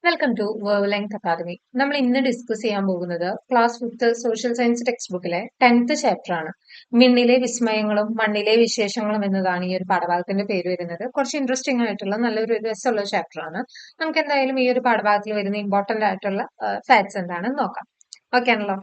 Welcome to wave length academy. നമ്മൾ ഇന്ന് discuss ചെയ്യാൻ പോകുന്നത് class 5th social science text ബുക്കിലെ 10th ചാപ്റ്റർ ആണ്. മിണ്ണിലെ വിസ്മയങ്ങളും മണ്ണിലെ വിശേഷങ്ങളും എന്നതാണ് ഈ ഒരു പാഠഭാഗത്തിന്റെ പേര് വരുന്നത്. കുറച്ച് ഇൻട്രസ്റ്റിംഗ് ആയിട്ടുള്ള നല്ലൊരു രസമുള്ള ചാപ്റ്റർ ആണ്. നമുക്ക് എന്തായാലും ഈ ഒരു പാഠഭാഗത്തിൽ വരുന്ന ഇമ്പോർട്ടന്റ് ആയിട്ടുള്ള ഫാക്ട്സ് എന്താണെന്ന് നോക്കാം. ഓക്കെ ആണല്ലോ.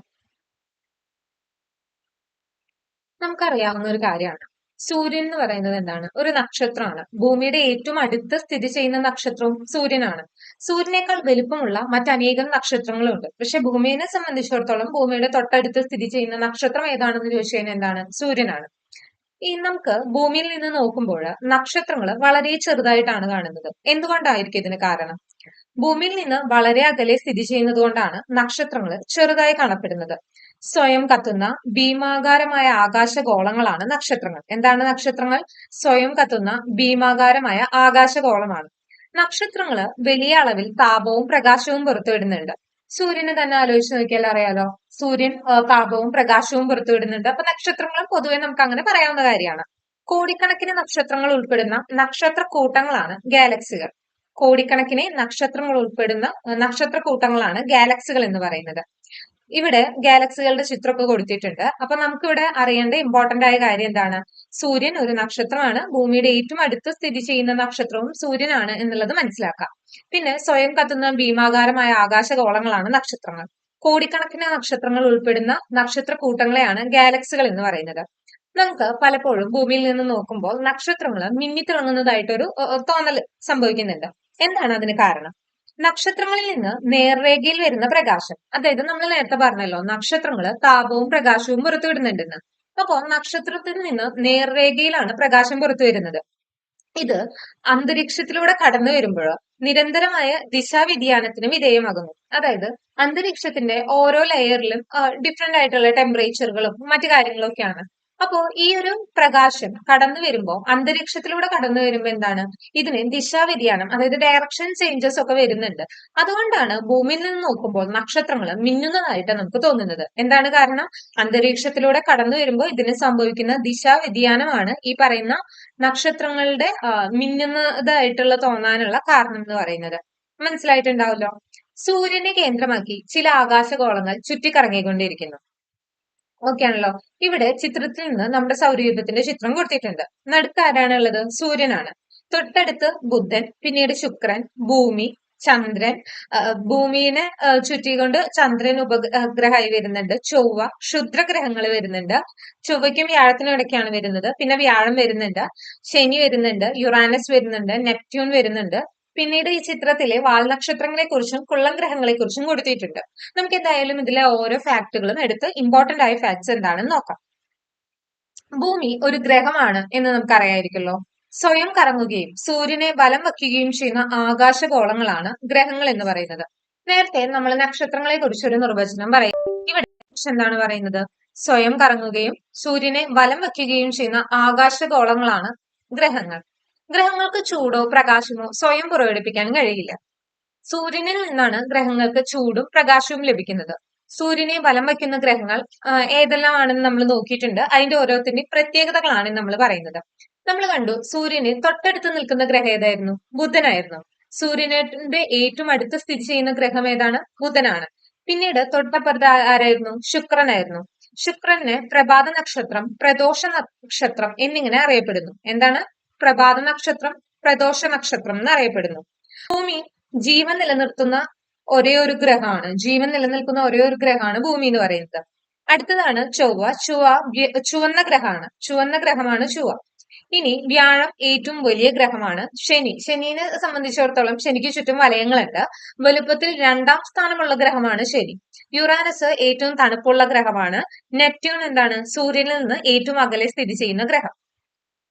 നമുക്കറിയാവുന്ന ഒരു കാര്യമാണ്, സൂര്യൻ എന്ന് പറയുന്നത് എന്താണ്? ഒരു നക്ഷത്രമാണ്. ഭൂമിയുടെ ഏറ്റവും അടുത്ത് സ്ഥിതി ചെയ്യുന്ന നക്ഷത്രവും സൂര്യനാണ്. സൂര്യനേക്കാൾ വലുപ്പമുള്ള മറ്റനേകം നക്ഷത്രങ്ങളുണ്ട്. പക്ഷെ ഭൂമിയെ സംബന്ധിച്ചിടത്തോളം ഭൂമിയുടെ തൊട്ടടുത്ത് സ്ഥിതി ചെയ്യുന്ന നക്ഷത്രം ഏതാണെന്ന് ചോദിച്ചു കഴിഞ്ഞാൽ എന്താണ്? സൂര്യനാണ്. ഈ നമുക്ക് ഭൂമിയിൽ നിന്ന് നോക്കുമ്പോൾ നക്ഷത്രങ്ങൾ വളരെ ചെറുതായിട്ടാണ് കാണുന്നത്. എന്തുകൊണ്ടായിരിക്കും ഇതിന് കാരണം? ഭൂമിയിൽ നിന്ന് വളരെ അകലെ സ്ഥിതി ചെയ്യുന്നത് കൊണ്ടാണ് നക്ഷത്രങ്ങൾ ചെറുതായി കാണപ്പെടുന്നത്. സ്വയം കത്തുന്ന ഭീമാകാരമായ ആകാശഗോളങ്ങളാണ് നക്ഷത്രങ്ങൾ. എന്താണ് നക്ഷത്രങ്ങൾ? സ്വയം കത്തുന്ന ഭീമാകാരമായ ആകാശഗോളമാണ്. നക്ഷത്രങ്ങൾ വലിയ അളവിൽ താപവും പ്രകാശവും പുറത്തുവിടുന്നുണ്ട്. സൂര്യനെ തന്നെ ആലോചിച്ച് നോക്കിയാൽ അറിയാലോ, സൂര്യൻ താപവും പ്രകാശവും പുറത്തുവിടുന്നുണ്ട്. അപ്പൊ നക്ഷത്രങ്ങളും പൊതുവെ നമുക്ക് അങ്ങനെ പറയാവുന്ന കാര്യമാണ്. കോടിക്കണക്കിന് നക്ഷത്രങ്ങൾ ഉൾപ്പെടുന്ന നക്ഷത്ര കൂട്ടങ്ങളാണ് ഗാലക്സികൾ. കോടിക്കണക്കിന് നക്ഷത്രങ്ങൾ ഉൾപ്പെടുന്ന നക്ഷത്ര കൂട്ടങ്ങളാണ് ഗാലക്സികൾ എന്ന് പറയുന്നത്. ഇവിടെ ഗാലക്സികളുടെ ചിത്രമൊക്കെ കൊടുത്തിട്ടുണ്ട്. അപ്പൊ നമുക്കിവിടെ അറിയേണ്ട ഇമ്പോർട്ടന്റ് ആയ കാര്യം എന്താണ്? സൂര്യൻ ഒരു നക്ഷത്രമാണ്. ഭൂമിയുടെ ഏറ്റവും അടുത്ത് സ്ഥിതി ചെയ്യുന്ന നക്ഷത്രവും സൂര്യനാണ് എന്നുള്ളത് മനസ്സിലാക്കാം. പിന്നെ സ്വയം കത്തുന്ന ഭീമാകാരമായ ആകാശഗോളങ്ങളാണ് നക്ഷത്രങ്ങൾ. കോടിക്കണക്കിന് നക്ഷത്രങ്ങൾ ഉൾപ്പെടുന്ന നക്ഷത്ര കൂട്ടങ്ങളെയാണ് ഗാലക്സികൾ എന്ന് പറയുന്നത്. നമുക്ക് പലപ്പോഴും ഭൂമിയിൽ നിന്ന് നോക്കുമ്പോൾ നക്ഷത്രങ്ങൾ മിന്നിത്തിളങ്ങുന്നതായിട്ടൊരു തോന്നൽ സംഭവിക്കുന്നുണ്ട്. എന്താണ് അതിന് കാരണം? നക്ഷത്രങ്ങളിൽ നിന്ന് നേർരേഖയിൽ വരുന്ന പ്രകാശം, അതായത് നമ്മൾ നേരത്തെ പറഞ്ഞല്ലോ, നക്ഷത്രങ്ങൾ താപവും പ്രകാശവും പുറത്തുവിടുന്നുണ്ടെന്ന്. അപ്പോ നക്ഷത്രത്തിൽ നിന്ന് നേർരേഖയിലാണ് പ്രകാശം പുറത്തു വരുന്നത്. ഇത് അന്തരീക്ഷത്തിലൂടെ കടന്നു വരുമ്പോൾ നിരന്തരമായ ദിശാവ്യതിയാനത്തിന് വിധേയമാകുന്നു. അതായത് അന്തരീക്ഷത്തിന്റെ ഓരോ ലെയറിലും ഡിഫറെന്റ് ആയിട്ടുള്ള ടെമ്പറേച്ചറുകളും മറ്റു കാര്യങ്ങളും ഒക്കെയാണ്. അപ്പോ ഈ ഒരു പ്രകാശം കടന്നു വരുമ്പോൾ, അന്തരീക്ഷത്തിലൂടെ കടന്നു വരുമ്പോൾ എന്താണ്? ഇതിന് ദിശാവ്യതിയാനം, അതായത് ഡയറക്ഷൻ ചേഞ്ചസ് ഒക്കെ വരുന്നുണ്ട്. അതുകൊണ്ടാണ് ഭൂമിയിൽ നിന്ന് നോക്കുമ്പോൾ നക്ഷത്രങ്ങൾ മിന്നുന്നതായിട്ട് നമുക്ക് തോന്നുന്നത്. എന്താണ് കാരണം? അന്തരീക്ഷത്തിലൂടെ കടന്നു വരുമ്പോൾ ഇതിന് സംഭവിക്കുന്ന ദിശാവ്യതിയാനമാണ് ഈ പറയുന്ന നക്ഷത്രങ്ങളുടെ മിന്നുന്നതായിട്ടുള്ള തോന്നാനുള്ള കാരണം എന്ന് പറയുന്നത്. മനസ്സിലായിട്ടുണ്ടാവല്ലോ. സൂര്യനെ കേന്ദ്രമാക്കി ചില ആകാശഗോളങ്ങൾ ചുറ്റിക്കറങ്ങിക്കൊണ്ടിരിക്കുന്നു. ഓക്കെ ആണല്ലോ. ഇവിടെ ചിത്രത്തിൽ നിന്ന് നമ്മുടെ സൗരയൂഥത്തിന്റെ ചിത്രം കൊടുത്തിട്ടുണ്ട്. നടുക്ക് ആരാണുള്ളത്? സൂര്യനാണ്. തൊട്ടടുത്ത് ബുധൻ, പിന്നീട് ശുക്രൻ, ഭൂമി, ചന്ദ്രൻ, ഭൂമിയെ ചുറ്റിക്കൊണ്ട് ചന്ദ്രൻ ഉപഗ്രഹമായി വരുന്നുണ്ട്. ചൊവ്വ, ക്ഷുദ്രഗ്രഹങ്ങൾ വരുന്നുണ്ട്. ചൊവ്വയ്ക്കും വ്യാഴത്തിനും ഇടയ്ക്കാണ് വരുന്നത്. പിന്നെ വ്യാഴം വരുന്നുണ്ട്, ശനി വരുന്നുണ്ട്, യുറാനസ് വരുന്നുണ്ട്, നെപ്റ്റ്യൂൺ വരുന്നുണ്ട്. പിന്നീട് ഈ ചിത്രത്തിലെ വാൽനക്ഷത്രങ്ങളെ കുറിച്ചും കുള്ളം ഗ്രഹങ്ങളെ കുറിച്ചും കൊടുത്തിട്ടുണ്ട്. നമുക്ക് എന്തായാലും ഇതിലെ ഓരോ ഫാക്ടുകളും എടുത്ത് ഇമ്പോർട്ടന്റ് ആയ ഫാക്ട്സ് എന്താണെന്ന് നോക്കാം. ഭൂമി ഒരു ഗ്രഹമാണ് എന്ന് നമുക്കറിയായിരിക്കല്ലോ. സ്വയം കറങ്ങുകയും സൂര്യനെ ബലം വയ്ക്കുകയും ചെയ്യുന്ന ആകാശഗോളങ്ങളാണ് ഗ്രഹങ്ങൾ എന്ന് പറയുന്നത്. നേരത്തെ നമ്മൾ നക്ഷത്രങ്ങളെ കുറിച്ച് ഒരു നിർവചനം പറയും. ഇവിടെ എന്താണ് പറയുന്നത്? സ്വയം കറങ്ങുകയും സൂര്യനെ ബലം വയ്ക്കുകയും ചെയ്യുന്ന ആകാശഗോളങ്ങളാണ് ഗ്രഹങ്ങൾ. ഗ്രഹങ്ങൾക്ക് ചൂടോ പ്രകാശമോ സ്വയം പുറപ്പെടുവിക്കാൻ കഴിയില്ല. സൂര്യനിൽ നിന്നാണ് ഗ്രഹങ്ങൾക്ക് ചൂടും പ്രകാശവും ലഭിക്കുന്നത്. സൂര്യനെ ബലം വയ്ക്കുന്ന ഗ്രഹങ്ങൾ ഏതെല്ലാമാണെന്ന് നമ്മൾ നോക്കിയിട്ടുണ്ട്. അതിന്റെ ഓരോരുത്തരുടെയും പ്രത്യേകതകളാണ് നമ്മൾ പറയുന്നത്. നമ്മൾ കണ്ടു, സൂര്യന് തൊട്ടടുത്ത് നിൽക്കുന്ന ഗ്രഹം ഏതായിരുന്നു? ബുധനായിരുന്നു. സൂര്യന്റെ ഏറ്റവും അടുത്ത് സ്ഥിതി ചെയ്യുന്ന ഗ്രഹം ഏതാണ്? ബുധനാണ്. പിന്നീട് തൊട്ടപ്പുറത്ത് ആരായിരുന്നു? ശുക്രനായിരുന്നു. ശുക്രന് പ്രഭാത നക്ഷത്രം, പ്രദോഷ നക്ഷത്രം എന്നിങ്ങനെ അറിയപ്പെടുന്നു. എന്താണ്? പ്രഭാത നക്ഷത്രം, പ്രദോഷ നക്ഷത്രം എന്ന് അറിയപ്പെടുന്നു. ഭൂമി ജീവൻ നിലനിർത്തുന്ന ഒരേ ഒരു ഗ്രഹമാണ്. ജീവൻ നിലനിൽക്കുന്ന ഒരേ ഒരു ഗ്രഹമാണ് ഭൂമി എന്ന് പറയുന്നത്. അടുത്തതാണ് ചൊവ്വ. ചുവന്ന ഗ്രഹമാണ്. ചുവന്ന ഗ്രഹമാണ് ചൊവ്വ. ഇനി വ്യാഴം ഏറ്റവും വലിയ ഗ്രഹമാണ്. ശനിയെ സംബന്ധിച്ചിടത്തോളം ശനിക്ക് ചുറ്റും വലയങ്ങളുണ്ട്. വലുപ്പത്തിൽ 2ാം സ്ഥാനമുള്ള ഗ്രഹമാണ് ശനി. യുറാനസ് ഏറ്റവും തണുപ്പുള്ള ഗ്രഹമാണ്. നെപ്റ്റ്യൂൺ എന്താണ്? സൂര്യനിൽ നിന്ന് ഏറ്റവും അകലെ സ്ഥിതി ചെയ്യുന്ന ഗ്രഹം.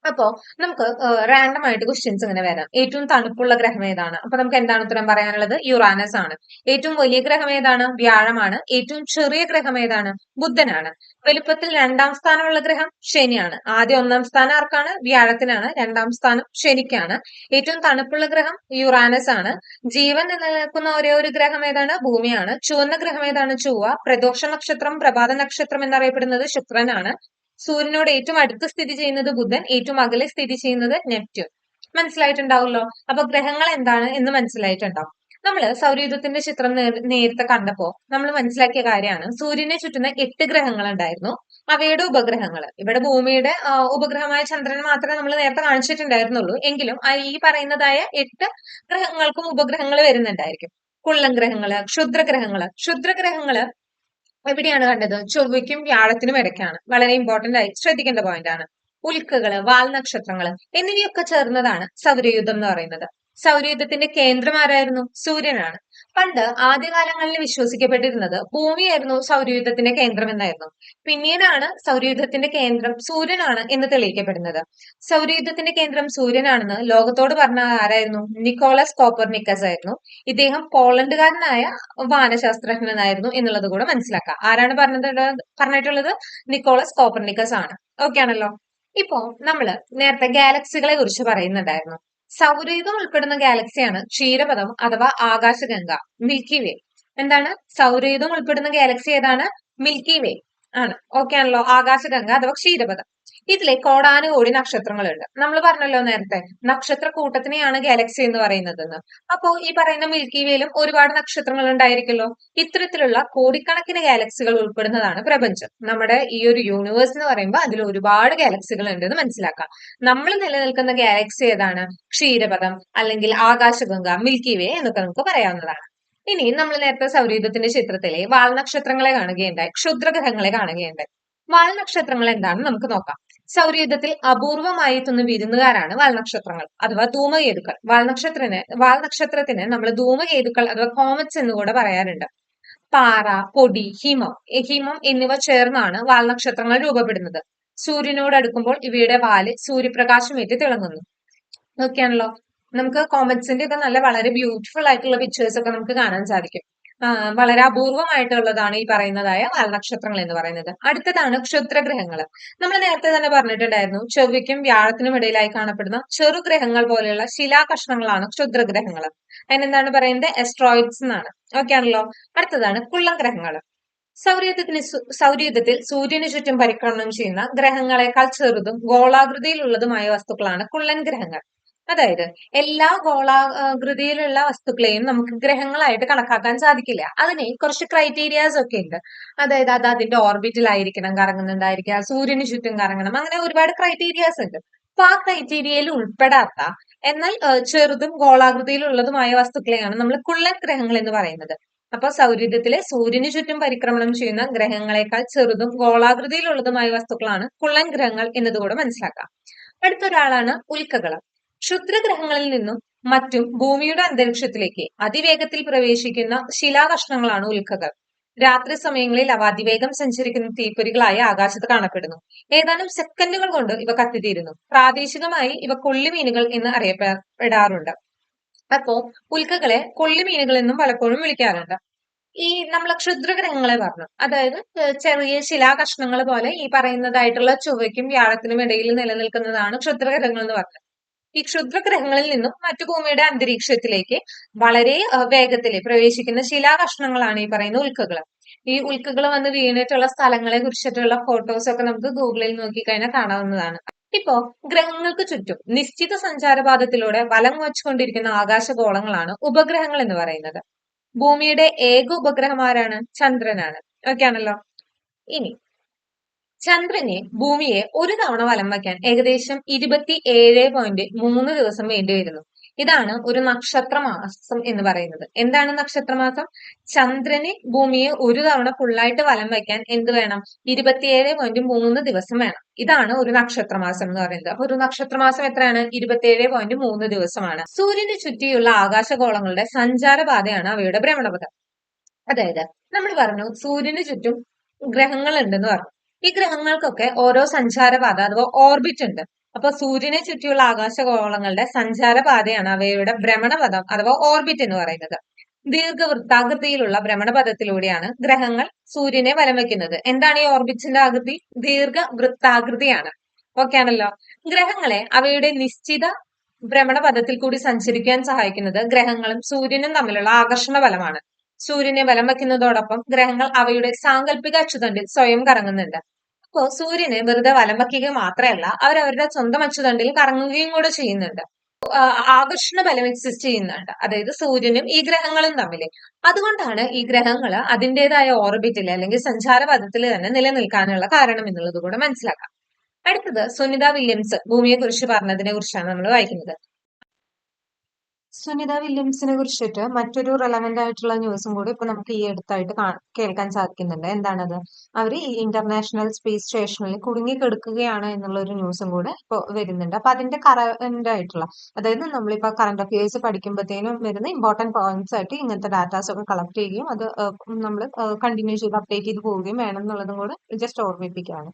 അപ്പോ നമുക്ക് റാൻഡം ആയിട്ട് ക്വസ്റ്റ്യൻസ് ഇങ്ങനെ വരാം. ഏറ്റവും തണുപ്പുള്ള ഗ്രഹം ഏതാണ്? അപ്പൊ നമുക്ക് എന്താണ് ഉത്തരം പറയാനുള്ളത്? യുറാനസ് ആണ്. ഏറ്റവും വലിയ ഗ്രഹം ഏതാണ്? വ്യാഴമാണ്. ഏറ്റവും ചെറിയ ഗ്രഹം ഏതാണ്? ബുധനാണ്. വലുപ്പത്തിൽ 2ാം സ്ഥാനമുള്ള ഗ്രഹം ശനിയാണ്. ആദ്യം 1ാം സ്ഥാനം ആർക്കാണ്? വ്യാഴത്തിനാണ്. 2ാം സ്ഥാനം ശനിക്കാണ്. ഏറ്റവും തണുപ്പുള്ള ഗ്രഹം യുറാനസ് ആണ്. ജീവൻ നിലനിൽക്കുന്ന ഒരേ ഒരു ഗ്രഹം ഏതാണ്? ഭൂമിയാണ്. ചുവന്ന ഗ്രഹം ഏതാണ്? ചൊവ്വ. പ്രദോഷ നക്ഷത്രം, പ്രഭാത നക്ഷത്രം എന്നറിയപ്പെടുന്നത് ശുക്രനാണ്. സൂര്യനോട് ഏറ്റവും അടുത്ത് സ്ഥിതി ചെയ്യുന്നത് ബുധൻ, ഏറ്റവും അകലെ സ്ഥിതി ചെയ്യുന്നത് നെപ്റ്റ്യൂൺ. മനസ്സിലായിട്ടുണ്ടാവുമല്ലോ. അപ്പൊ ഗ്രഹങ്ങൾ എന്താണ് എന്ന് മനസ്സിലായിട്ടുണ്ടാവും. നമ്മള് സൗരയൂഥത്തിന്റെ ചിത്രം നേരത്തെ കണ്ടപ്പോ നമ്മൾ മനസ്സിലാക്കിയ കാര്യമാണ് സൂര്യനെ ചുറ്റുന്ന 8 ഗ്രഹങ്ങൾ ഉണ്ടായിരുന്നു. അവയുടെ ഉപഗ്രഹങ്ങൾ ഇവിടെ ഭൂമിയുടെ ഉപഗ്രഹമായ ചന്ദ്രനെ മാത്രമേ നമ്മൾ നേരത്തെ കാണിച്ചിട്ടുണ്ടായിരുന്നുള്ളൂ. എങ്കിലും ഈ പറയുന്നതായ 8 ഗ്രഹങ്ങൾക്കും ഉപഗ്രഹങ്ങൾ വരുന്നുണ്ടായിരിക്കും. കുള്ളൻ ഗ്രഹങ്ങള്, ക്ഷുദ്രഗ്രഹങ്ങള് എവിടെയാണ് കണ്ടത്? ചൊവ്വയ്ക്കും വ്യാഴത്തിനും ഇടയ്ക്കാണ്. വളരെ ഇമ്പോർട്ടന്റ് ആയി ശ്രദ്ധിക്കേണ്ട പോയിന്റ് ആണ്. ഉൽക്കകള്, വാൽനക്ഷത്രങ്ങള് എന്നിവയൊക്കെ ചേർന്നതാണ് സൗരയൂഥം എന്ന് പറയുന്നത്. സൗരയൂഥത്തിന്റെ കേന്ദ്രം ആരായിരുന്നു? സൂര്യനാണ്. പണ്ട് ആദ്യകാലങ്ങളിൽ വിശ്വസിക്കപ്പെട്ടിരുന്നത് ഭൂമിയായിരുന്നു സൗരയൂഥത്തിന്റെ കേന്ദ്രം എന്നായിരുന്നു. പിന്നീടാണ് സൗരയൂഥത്തിന്റെ കേന്ദ്രം സൂര്യനാണ് എന്ന് തെളിയിക്കപ്പെടുന്നത്. സൗരയൂഥത്തിന്റെ കേന്ദ്രം സൂര്യനാണെന്ന് ലോകത്തോട് പറഞ്ഞ ആരായിരുന്നു? നിക്കോളസ് കോപ്പർനിക്കസ് ആയിരുന്നു. ഇദ്ദേഹം പോളണ്ടുകാരനായ വാനശാസ്ത്രജ്ഞനായിരുന്നു എന്നുള്ളത് കൂടെ മനസ്സിലാക്കാം. ആരാണ് പറഞ്ഞിട്ടുള്ളത്? നിക്കോളസ് കോപ്പർനിക്കസ് ആണ്. ഓക്കെ ആണല്ലോ. ഇപ്പോ നമ്മള് നേരത്തെ ഗാലക്സികളെ കുറിച്ച് പറയുന്നുണ്ടായിരുന്നു. സൗരയൂഥം ഉൾപ്പെടുന്ന ഗാലക്സിയാണ് ക്ഷീരപഥം അഥവാ ആകാശഗംഗ, മിൽക്കി വേ. എന്താണ്? സൗരയൂഥം ഉൾപ്പെടുന്ന ഗാലക്സി ഏതാണ്? മിൽക്കി വേ ആണ്. ഓക്കെ ആണല്ലോ. ആകാശഗംഗ അഥവാ ക്ഷീരപഥം. ഇതിലെ കോടാനുകോടി നക്ഷത്രങ്ങളുണ്ട്. നമ്മൾ പറഞ്ഞല്ലോ നേരത്തെ നക്ഷത്ര കൂട്ടത്തിനെയാണ് ഗാലക്സി എന്ന് പറയുന്നതെന്ന്. അപ്പോ ഈ പറയുന്ന മിൽക്കി വേയിലും ഒരുപാട് നക്ഷത്രങ്ങൾ ഉണ്ടായിരിക്കുമല്ലോ. ഇത്തരത്തിലുള്ള കോടിക്കണക്കിന് ഗാലക്സികൾ ഉൾപ്പെടുന്നതാണ് പ്രപഞ്ചം. നമ്മുടെ ഈ ഒരു യൂണിവേഴ്സ് എന്ന് പറയുമ്പോൾ അതിൽ ഒരുപാട് ഗാലക്സികൾ ഉണ്ടെന്ന് മനസ്സിലാക്കാം. നമ്മൾ നിലനിൽക്കുന്ന ഗാലക്സി ഏതാണ്? ക്ഷീരപഥം അല്ലെങ്കിൽ ആകാശഗംഗ, മിൽക്കി വേ എന്നൊക്കെ നമുക്ക് പറയാവുന്നതാണ്. ഇനി നമ്മൾ നേരത്തെ സൗരയൂഥത്തിന്റെ ചിത്രത്തിലെ വാൽനക്ഷത്രങ്ങളെ കാണുകയുണ്ടായി, ക്ഷുദ്രഗ്രഹങ്ങളെ കാണുകയുണ്ടായി. വാൽനക്ഷത്രങ്ങൾ എന്താണെന്ന് നമുക്ക് നോക്കാം. സൗരയൂഥത്തിൽ അപൂർവമായി എത്തുന്ന വിരുന്നുകാരാണ് വാൽനക്ഷത്രങ്ങൾ അഥവാ ധൂമകേതുക്കൾ. വാൽനക്ഷത്രത്തിന് നമ്മൾ ധൂമകേതുക്കൾ അഥവാ കോമറ്റ്സ് എന്ന് കൂടെ പറയാറുണ്ട്. പാറ, പൊടി, ഹിമം എന്നിവ ചേർന്നാണ് വാൽനക്ഷത്രങ്ങൾ രൂപപ്പെടുന്നത്. സൂര്യനോട് അടുക്കുമ്പോൾ ഇവയുടെ വാല് സൂര്യപ്രകാശമേറ്റ് തിളങ്ങുന്നു. നോക്കിയാണല്ലോ. നമുക്ക് കോമറ്റ്സിന്റെ ഒക്കെ വളരെ ബ്യൂട്ടിഫുൾ ആയിട്ടുള്ള പിക്ചേഴ്സ് ഒക്കെ നമുക്ക് കാണാൻ സാധിക്കും. വളരെ അപൂർവമായിട്ടുള്ളതാണ് ഈ പറയുന്നതായ വാൽനക്ഷത്രങ്ങൾ എന്ന് പറയുന്നത്. അടുത്തതാണ് ക്ഷുദ്രഗ്രഹങ്ങൾ. നമ്മൾ നേരത്തെ തന്നെ പറഞ്ഞിട്ടുണ്ടായിരുന്നു ചൊവ്വയ്ക്കും വ്യാഴത്തിനും ഇടയിലായി കാണപ്പെടുന്ന ചെറുഗ്രഹങ്ങൾ പോലെയുള്ള ശിലാകഷ്ണങ്ങളാണ് ക്ഷുദ്രഗ്രഹങ്ങൾ. അതിനെന്താണ് പറയുന്നത്? എസ്ട്രോയിഡ്സ് എന്നാണ്. ഓക്കെ ആണല്ലോ. അടുത്തതാണ് കുള്ളൻ ഗ്രഹങ്ങൾ. സൗരയൂഥത്തിൽ സൂര്യന് ചുറ്റും പരിക്രമണം ചെയ്യുന്ന ഗ്രഹങ്ങളെക്കാൾ ചെറുതും ഗോളാകൃതിയിലുള്ളതുമായ വസ്തുക്കളാണ് കുള്ളൻ ഗ്രഹങ്ങൾ. അതായത് എല്ലാ ഗോളാകൃതിയിലുള്ള വസ്തുക്കളെയും നമുക്ക് ഗ്രഹങ്ങളായിട്ട് കണക്കാക്കാൻ സാധിക്കില്ല. അതിന് കുറച്ച് ക്രൈറ്റീരിയാസ് ഒക്കെ ഉണ്ട്. അതായത് അത് അതിന്റെ ഓർബിറ്റിലായിരിക്കണം കറങ്ങുന്നുണ്ടായിരിക്കുക, സൂര്യന് ചുറ്റും കറങ്ങണം, അങ്ങനെ ഒരുപാട് ക്രൈറ്റീരിയാസ് ഉണ്ട്. അപ്പൊ ആ ക്രൈറ്റീരിയയിൽ ഉൾപ്പെടാത്ത എന്നാൽ ചെറുതും ഗോളാകൃതിയിലുള്ളതുമായ വസ്തുക്കളെയാണ് നമ്മൾ കുള്ളൻ ഗ്രഹങ്ങൾ എന്ന് പറയുന്നത്. അപ്പൊ സൗരയൂഥത്തിലെ സൂര്യന് ചുറ്റും പരിക്രമണം ചെയ്യുന്ന ഗ്രഹങ്ങളെക്കാൾ ചെറുതും ഗോളാകൃതിയിലുള്ളതുമായ വസ്തുക്കളാണ് കുള്ളൻ ഗ്രഹങ്ങൾ എന്നതുകൂടെ മനസ്സിലാക്കാം. അടുത്തൊരാളാണ് ഉൽക്കകൾ. ക്ഷുദ്രഗ്രഹങ്ങളിൽ നിന്നും മറ്റും ഭൂമിയുടെ അന്തരീക്ഷത്തിലേക്ക് അതിവേഗത്തിൽ പ്രവേശിക്കുന്ന ശിലാകഷ്ണങ്ങളാണ് ഉൽക്കകൾ. രാത്രി സമയങ്ങളിൽ അവ അതിവേഗം സഞ്ചരിക്കുന്ന തീപ്പൊരികളായി ആകാശത്ത് കാണപ്പെടുന്നു. ഏതാനും സെക്കൻഡുകൾ കൊണ്ട് ഇവ കത്തിത്തീരുന്നു. പ്രാദേശികമായി ഇവ കൊള്ളിമീനുകൾ എന്ന് അറിയപ്പെടാറുണ്ട്. അപ്പോ ഉൽക്കകളെ കൊള്ളിമീനുകൾ എന്നും പലപ്പോഴും വിളിക്കാറുണ്ട്. ഈ നമ്മൾ ക്ഷുദ്രഗ്രഹങ്ങളെ പറഞ്ഞു, അതായത് ചെറിയ ശിലാകഷ്ണങ്ങൾ പോലെ ഈ പറയുന്നതായിട്ടുള്ള ചൊവ്വയ്ക്കും വ്യാഴത്തിനും ഇടയിൽ നിലനിൽക്കുന്നതാണ് ക്ഷുദ്രഗ്രഹങ്ങൾ എന്ന് പറഞ്ഞത്. ഈ ക്ഷുദ്രഗ്രഹങ്ങളിൽ നിന്നും മറ്റു ഭൂമിയുടെ അന്തരീക്ഷത്തിലേക്ക് വളരെ വേഗത്തിൽ പ്രവേശിക്കുന്ന ശിലാകഷ്ണങ്ങളാണ് ഈ പറയുന്ന ഉൽക്കകൾ. ഈ ഉൽക്കകൾ വന്ന് വീണിട്ടുള്ള സ്ഥലങ്ങളെ കുറിച്ചിട്ടുള്ള ഫോട്ടോസ് ഒക്കെ നമുക്ക് ഗൂഗിളിൽ നോക്കിക്കഴിഞ്ഞാൽ കാണാവുന്നതാണ്. ഇപ്പോ ഗ്രഹങ്ങൾക്ക് ചുറ്റും നിശ്ചിത സഞ്ചാരപാതത്തിലൂടെ വലം വച്ചുകൊണ്ടിരിക്കുന്ന ആകാശഗോളങ്ങളാണ് ഉപഗ്രഹങ്ങൾ എന്ന് പറയുന്നത്. ഭൂമിയുടെ ഏക ഉപഗ്രഹം ആരാണ്? ചന്ദ്രനാണ്. ഓക്കെ ആണല്ലോ. ഇനി ചന്ദ്രനെ ഭൂമിയെ ഒരു തവണ വലം വയ്ക്കാൻ ഏകദേശം 27.3 ദിവസം വേണ്ടിവരുന്നു. ഇതാണ് ഒരു നക്ഷത്രമാസം എന്ന് പറയുന്നത്. എന്താണ് നക്ഷത്രമാസം? ചന്ദ്രന് ഭൂമിയെ ഒരു തവണ ഫുള്ളായിട്ട് വലം വയ്ക്കാൻ എന്ത് വേണം? 27.3 ദിവസം വേണം. ഇതാണ് ഒരു നക്ഷത്രമാസം എന്ന് പറയുന്നത്. അപ്പൊ ഒരു നക്ഷത്രമാസം എത്രയാണ്? 27.3 ദിവസമാണ്. സൂര്യന് ചുറ്റിയുള്ള ആകാശഗോളങ്ങളുടെ സഞ്ചാരപാതയാണ് അവയുടെ ഭ്രമണപഥം. അതായത് നമ്മൾ പറഞ്ഞു സൂര്യന് ചുറ്റും ഗ്രഹങ്ങൾ ഉണ്ടെന്ന് പറഞ്ഞു. ഈ ഗ്രഹങ്ങൾക്കൊക്കെ ഓരോ സഞ്ചാരപാത അഥവാ ഓർബിറ്റ് ഉണ്ട്. അപ്പൊ സൂര്യനെ ചുറ്റിയുള്ള ആകാശഗോളങ്ങളുടെ സഞ്ചാരപാതയാണ് അവയുടെ ഭ്രമണപഥം അഥവാ ഓർബിറ്റ് എന്ന് പറയുന്നത്. ദീർഘവൃത്താകൃതിയിലുള്ള ഭ്രമണപഥത്തിലൂടെയാണ് ഗ്രഹങ്ങൾ സൂര്യനെ വലം വെക്കുന്നത്. എന്താണ് ഈ ഓർബിറ്റിന്റെ ആകൃതി? ദീർഘവൃത്താകൃതിയാണ്. ഓക്കെ ആണല്ലോ. ഗ്രഹങ്ങളെ അവയുടെ നിശ്ചിത ഭ്രമണപഥത്തിൽ കൂടി സഞ്ചരിക്കാൻ സഹായിക്കുന്നത് ഗ്രഹങ്ങളും സൂര്യനും തമ്മിലുള്ള ആകർഷണ ബലമാണ്. സൂര്യനെ വലം വയ്ക്കുന്നതോടൊപ്പം ഗ്രഹങ്ങൾ അവയുടെ സാങ്കല്പിക അച്ചുതണ്ടിൽ സ്വയം കറങ്ങുന്നുണ്ട്. അപ്പോ സൂര്യനെ വെറുതെ വലം വയ്ക്കുക മാത്രമല്ല അവരവരുടെ സ്വന്തം അച്ചുതണ്ടിൽ കറങ്ങുകയും കൂടെ ചെയ്യുന്നുണ്ട്. ആകർഷണ ബലം എക്സിസ്റ്റ് ചെയ്യുന്നുണ്ട്. അതായത് സൂര്യനും ഈ ഗ്രഹങ്ങളും തമ്മില്. അതുകൊണ്ടാണ് ഈ ഗ്രഹങ്ങൾ അതിന്റേതായ ഓർബിറ്റിൽ അല്ലെങ്കിൽ സഞ്ചാരപഥത്തിൽ തന്നെ നിലനിൽക്കാനുള്ള കാരണം എന്നുള്ളത് കൂടെ മനസ്സിലാക്കാം. അടുത്തത് സുനിത വില്യംസ് ഭൂമിയെ കുറിച്ച് പറഞ്ഞതിനെ കുറിച്ചാണ് നമ്മൾ വായിക്കുന്നത്. സുനിത വില്യംസിനെ കുറിച്ചിട്ട് മറ്റൊരു റെലവന്റ് ആയിട്ടുള്ള ന്യൂസും കൂടി ഇപ്പൊ നമുക്ക് ഈ അടുത്തായിട്ട് കേൾക്കാൻ സാധിക്കുന്നുണ്ട്. എന്താണത്? അവര് ഈ ഇന്റർനാഷണൽ സ്പേസ് സ്റ്റേഷനിൽ കുടുങ്ങിക്കിടക്കുകയാണ് എന്നുള്ള ഒരു ന്യൂസും കൂടെ ഇപ്പൊ വരുന്നുണ്ട്. അപ്പൊ അതിന്റെ കറന്റ് ആയിട്ടുള്ള, അതായത് നമ്മളിപ്പോ കറന്റ് അഫയേഴ്സ് പഠിക്കുമ്പോഴത്തേനും വരുന്ന ഇമ്പോർട്ടന്റ് പോയിന്റ്സ് ആയിട്ട് ഇങ്ങനത്തെ ഡാറ്റാസ് ഒക്കെ കളക്ട് ചെയ്യുകയും അത് നമ്മൾ കണ്ടിന്യൂ ചെയ്ത് അപ്ഡേറ്റ് ചെയ്ത് പോവുകയും വേണം എന്നുള്ളതും കൂടെ ജസ്റ്റ് ഓർമ്മിപ്പിക്കുകയാണ്.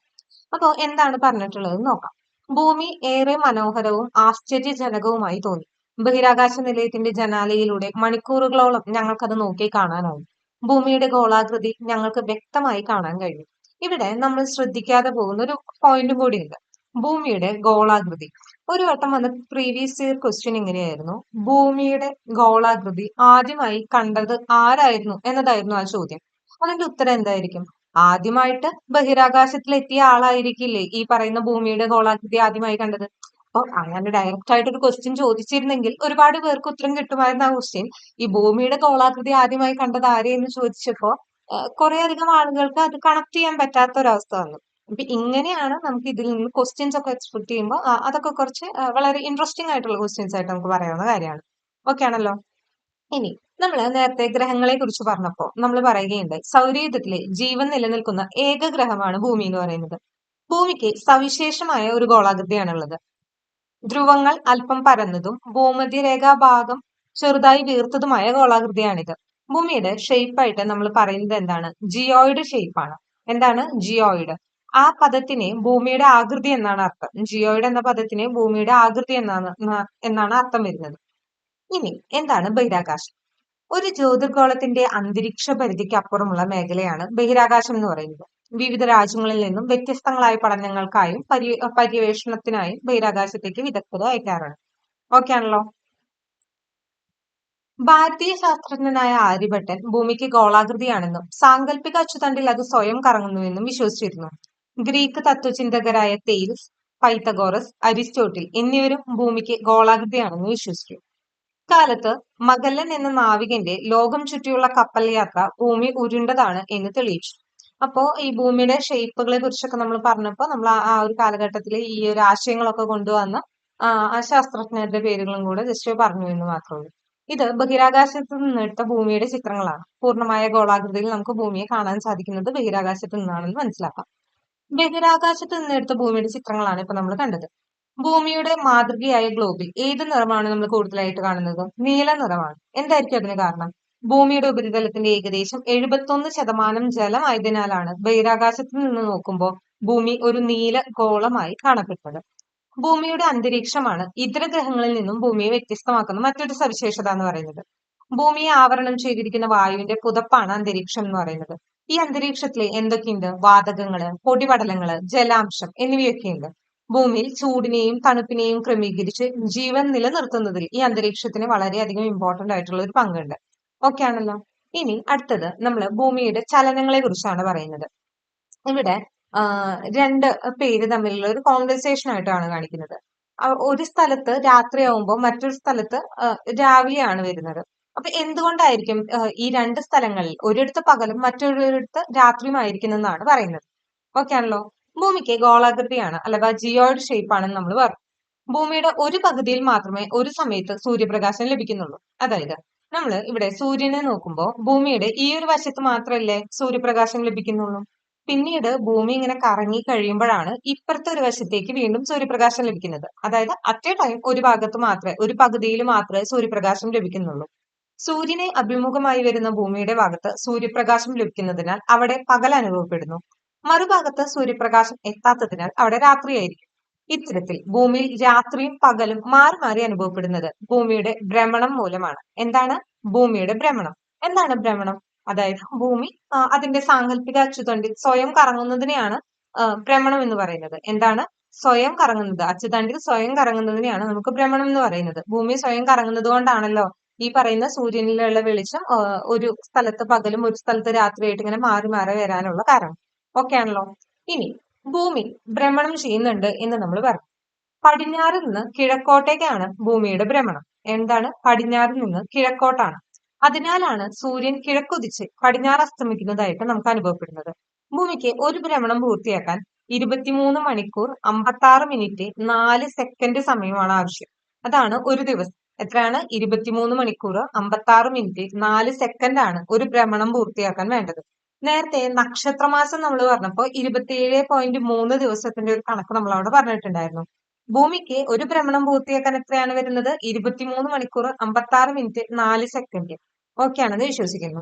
അപ്പൊ എന്താണ് പറഞ്ഞിട്ടുള്ളത് നോക്കാം. ഭൂമി ഏറെ മനോഹരവും ആശ്ചര്യജനകവുമായി തോന്നി. ബഹിരാകാശ നിലയത്തിന്റെ ജനാലയിലൂടെ മണിക്കൂറുകളോളം ഞങ്ങൾക്കത് നോക്കി കാണാനാവും. ഭൂമിയുടെ ഗോളാകൃതി ഞങ്ങൾക്ക് വ്യക്തമായി കാണാൻ കഴിയും. ഇവിടെ നമ്മൾ ശ്രദ്ധിക്കാതെ പോകുന്ന ഒരു പോയിന്റും കൂടിയുണ്ട്. ഭൂമിയുടെ ഗോളാകൃതി. ഒരു വട്ടം വന്ന പ്രീവിയസ് ഇയർ ക്വസ്റ്റ്യൻ ഇങ്ങനെയായിരുന്നു: ഭൂമിയുടെ ഗോളാകൃതി ആദ്യമായി കണ്ടത് ആരായിരുന്നു എന്നതായിരുന്നു ആ ചോദ്യം. അതിന്റെ ഉത്തരം എന്തായിരിക്കും? ആദ്യമായിട്ട് ബഹിരാകാശത്തിൽ എത്തിയ ആളായിരിക്കില്ലേ ഈ പറയുന്ന ഭൂമിയുടെ ഗോളാകൃതി ആദ്യമായി കണ്ടത്. അപ്പൊ അങ്ങനെ ഡയറക്റ്റ് ആയിട്ട് ഒരു ക്വസ്റ്റ്യൻ ചോദിച്ചിരുന്നെങ്കിൽ ഒരുപാട് പേർക്ക് ഉത്തരം കിട്ടുമായിരുന്ന ആ ക്വസ്റ്റ്യൻ, ഈ ഭൂമിയുടെ ഗോളാകൃതി ആദ്യമായി കണ്ടത് ആരെയെന്ന് ചോദിച്ചപ്പോ കുറെ അധികം ആളുകൾക്ക് അത് കണക്ട് ചെയ്യാൻ പറ്റാത്ത ഒരവസ്ഥ വന്നു. അപ്പൊ ഇങ്ങനെയാണ് നമുക്ക് ഇതിൽ നിന്ന് ക്വസ്റ്റ്യൻസ് ഒക്കെ എക്സ്പെക്ട് ചെയ്യുമ്പോൾ അതൊക്കെ കുറച്ച് വളരെ ഇൻട്രസ്റ്റിംഗ് ആയിട്ടുള്ള ക്വസ്റ്റ്യൻസ് ആയിട്ട് നമുക്ക് പറയാവുന്ന കാര്യമാണ്. ഓക്കെ ആണല്ലോ. ഇനി നമ്മൾ നേരത്തെ ഗ്രഹങ്ങളെ കുറിച്ച് പറഞ്ഞപ്പോ നമ്മൾ പറയുകയുണ്ടായി, സൗരയൂഥത്തിലെ ജീവൻ നിലനിൽക്കുന്ന ഏക ഗ്രഹമാണ് ഭൂമി എന്ന് പറയുന്നത്. ഭൂമിക്ക് സവിശേഷമായ ഒരു ഗോളാകൃതിയാണുള്ളത്. ധ്രുവങ്ങൾ അല്പം പരന്നതും ഭൂമധ്യരേഖാ ഭാഗം ചെറുതായി വീർത്തതുമായ ഗോളാകൃതിയാണിത്. ഭൂമിയുടെ ഷേപ്പായിട്ട് നമ്മൾ പറയുന്നത് എന്താണ്? ജിയോയിഡ് ഷേപ്പാണ്. എന്താണ് ജിയോയിഡ്? ആ പദത്തിനെ ഭൂമിയുടെ ആകൃതി എന്നാണ് അർത്ഥം. ജിയോയിഡ് എന്ന പദത്തിനെ ഭൂമിയുടെ ആകൃതി എന്നാണ് അർത്ഥം വരുന്നത്. ഇനി എന്താണ് ബഹിരാകാശം? ഒരു ജ്യോതിർഗോളത്തിന്റെ അന്തരീക്ഷ പരിധിക്ക് അപ്പുറമുള്ള മേഖലയാണ് ബഹിരാകാശം എന്ന് പറയുന്നത്. വിവിധ രാജ്യങ്ങളിൽ നിന്നും വ്യത്യസ്തങ്ങളായ പഠനങ്ങൾക്കായും പര്യവേഷണത്തിനായും ബഹിരാകാശത്തേക്ക് വിദഗ്ധരെ അയക്കാറുണ്ട്. ഓക്കെ ആണല്ലോ. ഭാരതീയ ശാസ്ത്രജ്ഞനായ ആര്യഭട്ടൻ ഭൂമിക്ക് ഗോളാകൃതിയാണെന്നും സാങ്കല്പിക അച്ചുതണ്ടിൽ അത് സ്വയം കറങ്ങുന്നുവെന്നും വിശ്വസിച്ചിരുന്നു. ഗ്രീക്ക് തത്വചിന്തകരായ തെയിൽസ്, പൈത്തഗോറസ്, അരിസ്റ്റോട്ടിൽ എന്നിവരും ഭൂമിക്ക് ഗോളാകൃതിയാണെന്ന് വിശ്വസിച്ചു. കാലത്ത് മഗല്ലൻ എന്ന നാവികന്റെ ലോകം ചുറ്റിയുള്ള കപ്പൽ യാത്ര ഭൂമി ഉരുണ്ടതാണ് എന്ന് തെളിയിച്ചു. അപ്പോ ഈ ഭൂമിയുടെ ഷേപ്പുകളെ കുറിച്ചൊക്കെ നമ്മൾ പറഞ്ഞപ്പോ നമ്മൾ ആ ഒരു കാലഘട്ടത്തിൽ ഈ ഒരു ആശയങ്ങളൊക്കെ കൊണ്ടുവന്ന ആ ശാസ്ത്രജ്ഞരുടെ പേരുകളും കൂടെ ജസ്റ്റ് പറഞ്ഞു എന്ന് മാത്രമേ ഉള്ളൂ. ഇത് ബഹിരാകാശത്ത് നിന്നെടുത്ത ഭൂമിയുടെ ചിത്രങ്ങളാണ്. പൂർണ്ണമായ ഗോളാകൃതിയിൽ നമുക്ക് ഭൂമിയെ കാണാൻ സാധിക്കുന്നത് ബഹിരാകാശത്ത് നിന്നാണെന്ന് മനസ്സിലാക്കാം. ബഹിരാകാശത്ത് നിന്നെടുത്ത ഭൂമിയുടെ ചിത്രങ്ങളാണ് ഇപ്പൊ നമ്മൾ കണ്ടത്. ഭൂമിയുടെ മാതൃകയായ ഗ്ലോബിൽ ഏത് നിറമാണ് നമ്മൾ കൂടുതലായിട്ട് കാണുന്നത്? നീല നിറമാണ്. എന്തായിരിക്കും അതിന് കാരണം? ഭൂമിയുടെ ഉപരിതലത്തിന്റെ ഏകദേശം 71% ജലമായതിനാലാണ് ബഹിരാകാശത്ത് നിന്ന് നോക്കുമ്പോൾ ഭൂമി ഒരു നീല ഗോളമായി കാണപ്പെടുന്നത്. ഭൂമിയുടെ അന്തരീക്ഷമാണ് ഇതര ഗ്രഹങ്ങളിൽ നിന്നും ഭൂമിയെ വ്യത്യസ്തമാക്കുന്ന മറ്റൊരു സവിശേഷത എന്ന് പറയുന്നത്. ഭൂമിയെ ആവരണം ചെയ്തിരിക്കുന്ന വായുവിന്റെ പുതപ്പാണ് അന്തരീക്ഷം എന്ന് പറയുന്നത്. ഈ അന്തരീക്ഷത്തിൽ എന്തൊക്കെയുണ്ട്? വാതകങ്ങള്, പൊടിപടലങ്ങള്, ജലാംശം എന്നിവയൊക്കെയുണ്ട്. ഭൂമിയിൽ ചൂടിനെയും തണുപ്പിനെയും ക്രമീകരിച്ച് ജീവൻ നിലനിർത്തുന്നതിൽ ഈ അന്തരീക്ഷത്തിന് വളരെയധികം ഇമ്പോർട്ടന്റ് ആയിട്ടുള്ള ഒരു പങ്കുണ്ട്. ഓക്കെ ആണല്ലോ. ഇനി അടുത്തത് നമ്മൾ ഭൂമിയുടെ ചലനങ്ങളെ കുറിച്ചാണ് പറയുന്നത്. ഇവിടെ രണ്ട് പേര് തമ്മിലുള്ള ഒരു കോൺവെർസേഷൻ ആയിട്ടാണ് കാണിക്കുന്നത്. ഒരു സ്ഥലത്ത് രാത്രിയാവുമ്പോൾ മറ്റൊരു സ്ഥലത്ത് രാവിലെയാണ് വരുന്നത്. അപ്പൊ എന്തുകൊണ്ടായിരിക്കും ഈ രണ്ട് സ്ഥലങ്ങളിൽ ഒരിടത്ത് പകലും മറ്റൊരിടത്ത് രാത്രിയുമായിരിക്കുന്നെന്നാണ് പറയുന്നത്. ഓക്കെ ആണല്ലോ. ഭൂമിക്ക് ഗോളാകൃതിയാണ് അഥവാ ജിയോയിഡ് ഷേപ്പ് ആണെന്ന് നമ്മൾ പറഞ്ഞു. ഭൂമിയുടെ ഒരു പകുതിയിൽ മാത്രമേ ഒരു സമയത്ത് സൂര്യപ്രകാശം ലഭിക്കുന്നുള്ളൂ. അതായത് നമ്മൾ ഇവിടെ സൂര്യനെ നോക്കുമ്പോൾ ഭൂമിയുടെ ഈ ഒരു വശത്ത് മാത്രമല്ലേ സൂര്യപ്രകാശം ലഭിക്കുന്നുള്ളൂ. പിന്നീട് ഭൂമി ഇങ്ങനെ കറങ്ങി കഴിയുമ്പോഴാണ് ഇപ്പുറത്തെ ഒരു വശത്തേക്ക് വീണ്ടും സൂര്യപ്രകാശം ലഭിക്കുന്നത്. അതായത് അറ്റ് എ ടൈം ഒരു ഭാഗത്ത് മാത്രമേ, ഒരു പകുതിയിൽ മാത്രമേ സൂര്യപ്രകാശം ലഭിക്കുന്നുള്ളൂ. സൂര്യനെ അഭിമുഖമായി വരുന്ന ഭൂമിയുടെ ഭാഗത്ത് സൂര്യപ്രകാശം ലഭിക്കുന്നതിനാൽ അവിടെ പകൽ അനുഭവപ്പെടുന്നു. മറുഭാഗത്ത് സൂര്യപ്രകാശം എത്താത്തതിനാൽ അവിടെ രാത്രിയായിരിക്കും. ഇത്തരത്തിൽ ഭൂമിയിൽ രാത്രിയും പകലും മാറി മാറി അനുഭവപ്പെടുന്നത് ഭൂമിയുടെ ഭ്രമണം മൂലമാണ്. എന്താണ്? ഭൂമിയുടെ ഭ്രമണം. എന്താണ് ഭ്രമണം? അതായത് ഭൂമി അതിന്റെ സാങ്കല്പിക അച്ചുതണ്ടിൽ സ്വയം കറങ്ങുന്നതിനെയാണ് ഭ്രമണം എന്ന് പറയുന്നത്. എന്താണ്? സ്വയം കറങ്ങുന്നത്, അച്ചുതണ്ടിൽ സ്വയം കറങ്ങുന്നതിനെയാണ് നമുക്ക് ഭ്രമണം എന്ന് പറയുന്നത്. ഭൂമി സ്വയം കറങ്ങുന്നത് കൊണ്ടാണല്ലോ ഈ പറയുന്ന സൂര്യനിലുള്ള വെളിച്ചം ഒരു സ്ഥലത്ത് പകലും ഒരു സ്ഥലത്ത് രാത്രിയായിട്ട് ഇങ്ങനെ മാറി മാറി വരാനുള്ള കാരണം. ഓക്കെ ആണല്ലോ. ഇനി ഭൂമി ഭ്രമണം ചെയ്യുന്നുണ്ട് എന്ന് നമ്മൾ പറഞ്ഞു. പടിഞ്ഞാറ് നിന്ന് കിഴക്കോട്ടേക്കാണ് ഭൂമിയുടെ ഭ്രമണം. എന്താണ്? പടിഞ്ഞാറിൽ നിന്ന് കിഴക്കോട്ടാണ്. അതിനാലാണ് സൂര്യൻ കിഴക്കുദിച്ച് പടിഞ്ഞാറ് അസ്തമിക്കുന്നതായിട്ട് നമുക്ക് അനുഭവപ്പെടുന്നത്. ഭൂമിക്ക് ഒരു ഭ്രമണം പൂർത്തിയാക്കാൻ 23 മണിക്കൂർ 56 മിനിറ്റ് 4 സെക്കൻഡ് സമയമാണ് ആവശ്യം. അതാണ് ഒരു ദിവസം. എത്രയാണ്? 23 മണിക്കൂർ 56 മിനിറ്റ് 4 സെക്കൻഡ് ആണ് ഒരു ഭ്രമണം പൂർത്തിയാക്കാൻ വേണ്ടത്. നേരത്തെ നക്ഷത്രമാസം നമ്മൾ പറഞ്ഞപ്പോ 27.3 ദിവസത്തിന്റെ ഒരു കണക്ക് നമ്മൾ അവിടെ പറഞ്ഞിട്ടുണ്ടായിരുന്നു. ഭൂമിക്ക് ഒരു ഭ്രമണം പൂർത്തിയാക്കാൻ എത്രയാണ് വരുന്നത്? 23 മണിക്കൂർ 56 മിനിറ്റ് 4 സെക്കൻഡ്. ഓക്കെ ആണെന്ന് വിശ്വസിക്കുന്നു.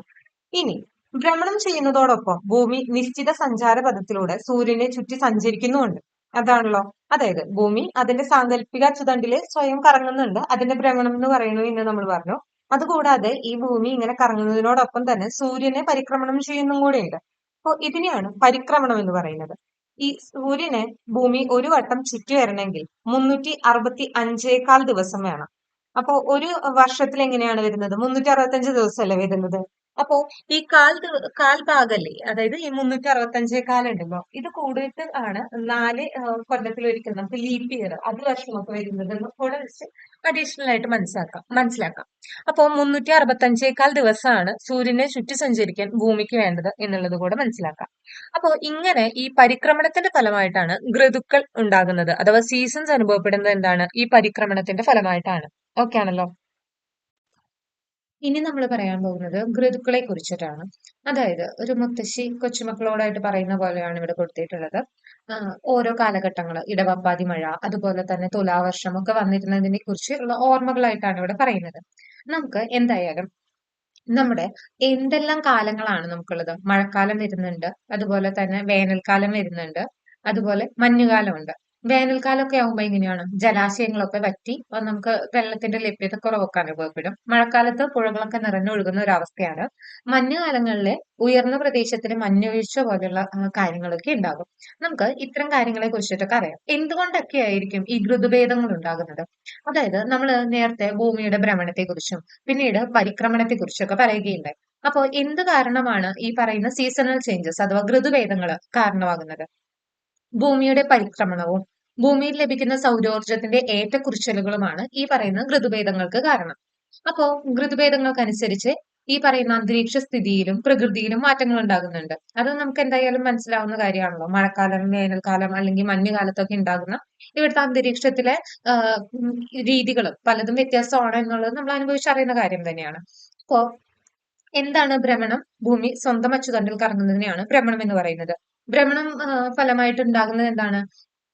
ഇനി ഭ്രമണം ചെയ്യുന്നതോടൊപ്പം ഭൂമി നിശ്ചിത സഞ്ചാര പഥത്തിലൂടെ സൂര്യനെ ചുറ്റി സഞ്ചരിക്കുന്നുമുണ്ട്. അതാണല്ലോ. അതായത് ഭൂമി അതിന്റെ സാങ്കല്പിക അച്ചുതണ്ടില് സ്വയം കറങ്ങുന്നുണ്ട്. അതിന്റെ ഭ്രമണം എന്ന് പറയുന്നു എന്ന് നമ്മൾ പറഞ്ഞു. അതുകൂടാതെ ഈ ഭൂമി ഇങ്ങനെ കറങ്ങുന്നതിനോടൊപ്പം തന്നെ സൂര്യനെ പരിക്രമണം ചെയ്യുന്നും കൂടെയുണ്ട്. അപ്പോ ഇതിനെയാണ് പരിക്രമണം എന്ന് പറയുന്നത്. ഈ സൂര്യനെ ഭൂമി ഒരു വട്ടം ചുറ്റി വരണമെങ്കിൽ 365 ദിവസം വേണം. അപ്പോ ഒരു വർഷത്തിൽ എങ്ങനെയാണ് വരുന്നത്? 365 ദിവസമല്ലേ വരുന്നത്? അപ്പോ ഈ കാൽ ഭാഗല്ലേ, അതായത് ഈ 365 ഉണ്ടല്ലോ, ഇത് കൂടിയിട്ട് ആണ് 4 കൊല്ലത്തിലൊരിക്കൽ നമുക്ക് ലീപ്പ് ഇയർ അത് വർഷമൊക്കെ വരുന്നത് കൂടെ വെച്ച് അഡീഷണൽ ആയിട്ട് മനസ്സിലാക്കാം. അപ്പോ 365 ദിവസമാണ് സൂര്യനെ ചുറ്റി സഞ്ചരിക്കാൻ ഭൂമിക്ക് വേണ്ടത് എന്നുള്ളത് കൂടെ മനസ്സിലാക്കാം. അപ്പോ ഇങ്ങനെ ഈ പരിക്രമണത്തിന്റെ ഫലമായിട്ടാണ് ഋതുക്കൾ ഉണ്ടാകുന്നത്, അഥവാ സീസൺസ് അനുഭവപ്പെടുന്നത് എന്താണ്? ഈ പരിക്രമണത്തിന്റെ ഫലമായിട്ടാണ്. ഓക്കെ ആണല്ലോ. ഇനി നമ്മൾ പറയാൻ പോകുന്നത് ഋതുക്കളെ കുറിച്ചിട്ടാണ്. അതായത് ഒരു മുത്തശ്ശി കൊച്ചുമക്കളോടായിട്ട് പറയുന്ന പോലെയാണ് ഇവിടെ കൊടുത്തിട്ടുള്ളത്. ഓരോ കാലഘട്ടങ്ങൾ, ഇടവപ്പാതി മഴ, അതുപോലെ തന്നെ തുലാവർഷം ഒക്കെ വന്നിരുന്നതിനെ കുറിച്ചുള്ള ഓർമ്മകളായിട്ടാണ് ഇവിടെ പറയുന്നത്. നമുക്ക് എന്തായാലും നമ്മുടെ എന്തെല്ലാം കാലങ്ങളാണ് നമുക്കുള്ളത്? മഴക്കാലം വരുന്നുണ്ട്, അതുപോലെ തന്നെ വേനൽക്കാലം വരുന്നുണ്ട്, അതുപോലെ മഞ്ഞുകാലമുണ്ട്. വേനൽക്കാലമൊക്കെ ആകുമ്പോൾ എങ്ങനെയാണ്? ജലാശയങ്ങളൊക്കെ വറ്റി നമുക്ക് വെള്ളത്തിന്റെ ലഭ്യത കുറവൊക്കെ അനുഭവപ്പെടും. മഴക്കാലത്ത് പുഴകളൊക്കെ നിറഞ്ഞൊഴുകുന്ന ഒരു അവസ്ഥയാണ്. മഞ്ഞുകാലങ്ങളിലെ ഉയർന്ന പ്രദേശത്തിന് മഞ്ഞുവീഴ്ച പോലെയുള്ള കാര്യങ്ങളൊക്കെ ഉണ്ടാകും. നമുക്ക് ഇത്തരം കാര്യങ്ങളെ കുറിച്ചിട്ടൊക്കെ അറിയാം. എന്തുകൊണ്ടൊക്കെ ആയിരിക്കും ഈ ഋതുഭേദങ്ങൾ ഉണ്ടാകുന്നത്? അതായത് നമ്മൾ നേരത്തെ ഭൂമിയുടെ ഭ്രമണത്തെ കുറിച്ചും പിന്നീട് പരിക്രമണത്തെ കുറിച്ചൊക്കെ പറയുകയുണ്ടായി. അപ്പോൾ എന്ത് കാരണമാണ് ഈ പറയുന്ന സീസണൽ ചേഞ്ചസ് അഥവാ ഋതുഭേദങ്ങൾ കാരണമാകുന്നത്? ഭൂമിയുടെ പരിക്രമണവും ഭൂമിയിൽ ലഭിക്കുന്ന സൗരോർജത്തിന്റെ ഏറ്റക്കുറിച്ചിലുകളുമാണ് ഈ പറയുന്ന ഋതുഭേദങ്ങൾക്ക് കാരണം. അപ്പോ ഋതുഭേദങ്ങൾക്കനുസരിച്ച് ഈ പറയുന്ന അന്തരീക്ഷ സ്ഥിതിയിലും പ്രകൃതിയിലും മാറ്റങ്ങൾ ഉണ്ടാകുന്നുണ്ട്. അത് നമുക്ക് എന്തായാലും മനസ്സിലാവുന്ന കാര്യമാണല്ലോ. മഴക്കാലം, വേനൽക്കാലം അല്ലെങ്കിൽ മഞ്ഞുകാലത്തൊക്കെ ഉണ്ടാകുന്ന ഇവിടുത്തെ അന്തരീക്ഷത്തിലെ രീതികളും പലതും വ്യത്യാസമാണ് എന്നുള്ളത് നമ്മൾ അനുഭവിച്ചറിയുന്ന കാര്യം തന്നെയാണ്. അപ്പോ എന്താണ് ഭ്രമണം? ഭൂമി സ്വന്തം അച്ചുതണ്ടിൽ കറങ്ങുന്നതിനെയാണ് ഭ്രമണം എന്ന് പറയുന്നത്. ഭ്രമണം ഫലമായിട്ട് ഉണ്ടാകുന്നത് എന്താണ്?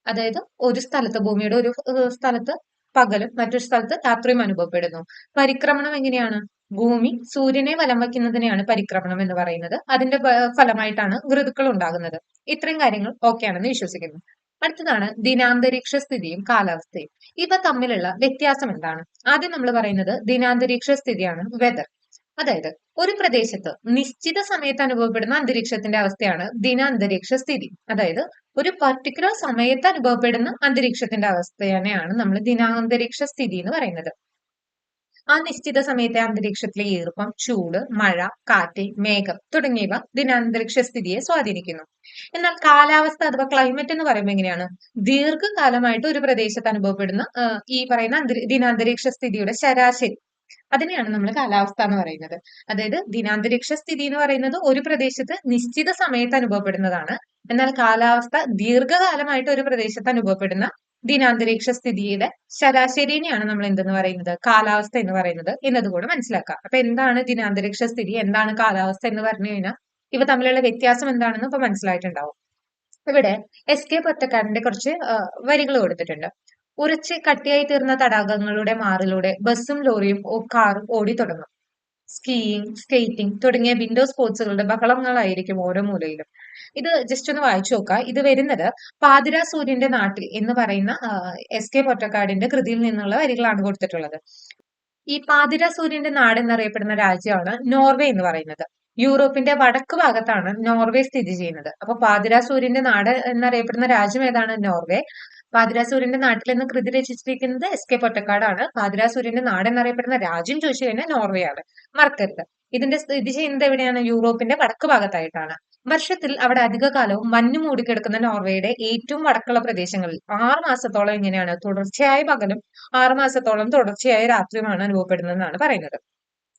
അതായത് ഒരു സ്ഥലത്ത്, ഭൂമിയുടെ ഒരു സ്ഥലത്ത് പകലും മറ്റൊരു സ്ഥലത്ത് രാത്രിയും അനുഭവപ്പെടുന്നു. പരിക്രമണം എങ്ങനെയാണ്? ഭൂമി സൂര്യനെ വലം വയ്ക്കുന്നതിനെയാണ് പരിക്രമണം എന്ന് പറയുന്നത്. അതിന്റെ ഫലമായിട്ടാണ് ഋതുക്കൾ ഉണ്ടാകുന്നത്. ഇത്രയും കാര്യങ്ങൾ ഓക്കെ ആണെന്ന് വിശ്വസിക്കുന്നു. അടുത്തതാണ് ദിനാന്തരീക്ഷ സ്ഥിതിയും കാലാവസ്ഥയും. ഇവ തമ്മിലുള്ള വ്യത്യാസം എന്താണ്? ആദ്യം നമ്മൾ പറയുന്നത് ദിനാന്തരീക്ഷ സ്ഥിതിയാണ്, വെതർ. അതായത് ഒരു പ്രദേശത്ത് നിശ്ചിത സമയത്ത് അനുഭവപ്പെടുന്ന അന്തരീക്ഷത്തിന്റെ അവസ്ഥയാണ് ദിനാന്തരീക്ഷ സ്ഥിതി. അതായത് ഒരു പർട്ടിക്കുലർ സമയത്ത് അനുഭവപ്പെടുന്ന അന്തരീക്ഷത്തിന്റെ അവസ്ഥയാണ് നമ്മൾ ദിനാന്തരീക്ഷ സ്ഥിതി എന്ന് പറയുന്നത്. ആ നിശ്ചിത സമയത്തെ അന്തരീക്ഷത്തിലെ ഈർപ്പം, ചൂട്, മഴ, കാറ്റ്, മേഘം തുടങ്ങിയവ ദിനാന്തരീക്ഷ സ്ഥിതിയെ സ്വാധീനിക്കുന്നു. എന്നാൽ കാലാവസ്ഥ അഥവാ ക്ലൈമറ്റ് എന്ന് പറയുമ്പോൾ എങ്ങനെയാണ്? ദീർഘകാലമായിട്ട് ഒരു പ്രദേശത്ത് അനുഭവപ്പെടുന്ന ഈ പറയുന്ന ദിനാന്തരീക്ഷ സ്ഥിതിയുടെ ശരാശരി, അതിനെയാണ് നമ്മൾ കാലാവസ്ഥ എന്ന് പറയുന്നത്. അതായത് ദിനാന്തരീക്ഷ സ്ഥിതി എന്ന് പറയുന്നത് ഒരു പ്രദേശത്ത് നിശ്ചിത സമയത്ത് അനുഭവപ്പെടുന്നതാണ്. എന്നാൽ കാലാവസ്ഥ ദീർഘകാലമായിട്ട് ഒരു പ്രദേശത്ത് അനുഭവപ്പെടുന്ന ദിനാന്തരീക്ഷ സ്ഥിതിയുടെ ശരാശരിനെയാണ് നമ്മൾ എന്തെന്ന് പറയുന്നത്? കാലാവസ്ഥ എന്ന് പറയുന്നത് എന്നതുകൂടെ മനസ്സിലാക്കാം. അപ്പൊ എന്താണ് ദിനാന്തരീക്ഷ സ്ഥിതി, എന്താണ് കാലാവസ്ഥ എന്ന് പറഞ്ഞു കഴിഞ്ഞാൽ ഇവ തമ്മിലുള്ള വ്യത്യാസം എന്താണെന്ന് ഇപ്പൊ മനസ്സിലായിട്ടുണ്ടാവും. ഇവിടെ എസ്.കെ. പൊറ്റക്കാടിന്റെ കുറച്ച് വരികൾ കൊടുത്തിട്ടുണ്ട്. ഉറച്ച് കട്ടിയായി തീർന്ന തടാകങ്ങളുടെ മാറിലൂടെ ബസ്സും ലോറിയും കാറും ഓടിത്തുടങ്ങും. സ്കീയിങ്, സ്കേറ്റിംഗ് തുടങ്ങിയ വിൻഡോ സ്പോർട്സുകളുടെ ബഹളങ്ങളായിരിക്കും ഓരോ മൂലയിലും. ഇത് ജസ്റ്റ് ഒന്ന് വായിച്ചു നോക്കാം. ഇത് വരുന്നത് പാതിരാ സൂര്യന്റെ നാട്ടിൽ എന്ന് പറയുന്ന എസ്.കെ. പൊറ്റക്കാടിന്റെ കൃതിയിൽ നിന്നുള്ള വരികളാണ് കൊടുത്തിട്ടുള്ളത്. ഈ പാതിരാ സൂര്യന്റെ നാട് എന്നറിയപ്പെടുന്ന രാജ്യമാണ് നോർവേ എന്ന് പറയുന്നത്. യൂറോപ്പിന്റെ വടക്ക് ഭാഗത്താണ് നോർവേ സ്ഥിതി ചെയ്യുന്നത്. അപ്പൊ പാതിരാ സൂര്യന്റെ നാട് എന്നറിയപ്പെടുന്ന രാജ്യം ഏതാണ്? നോർവേ. പാതിരാ സൂര്യന്റെ നാട്ടിൽ എന്ന് കൃതി രചിച്ചിരിക്കുന്നത് എസ്.കെ. പൊറ്റക്കാടാണ്. പാതിരാ സൂര്യന്റെ നാട് എന്നറിയപ്പെടുന്ന രാജ്യം ചോദിച്ചു കഴിഞ്ഞാൽ നോർവേ ആണ്. മറക്കരുത്. ഇതിന്റെ സ്ഥിതി ചെയ്യുന്നത് എവിടെയാണ്? യൂറോപ്പിന്റെ വടക്ക് ഭാഗത്തായിട്ടാണ്. വർഷത്തിൽ അവിടെ അധികകാലവും മഞ്ഞ് മൂടിക്കിടക്കുന്ന നോർവേയുടെ ഏറ്റവും വടക്കുള്ള പ്രദേശങ്ങളിൽ 6 മാസത്തോളം ഇങ്ങനെയാണ് തുടർച്ചയായ പകലും 6 മാസത്തോളം തുടർച്ചയായ രാത്രിയുമാണ് അനുഭവപ്പെടുന്നതെന്നാണ് പറയുന്നത്.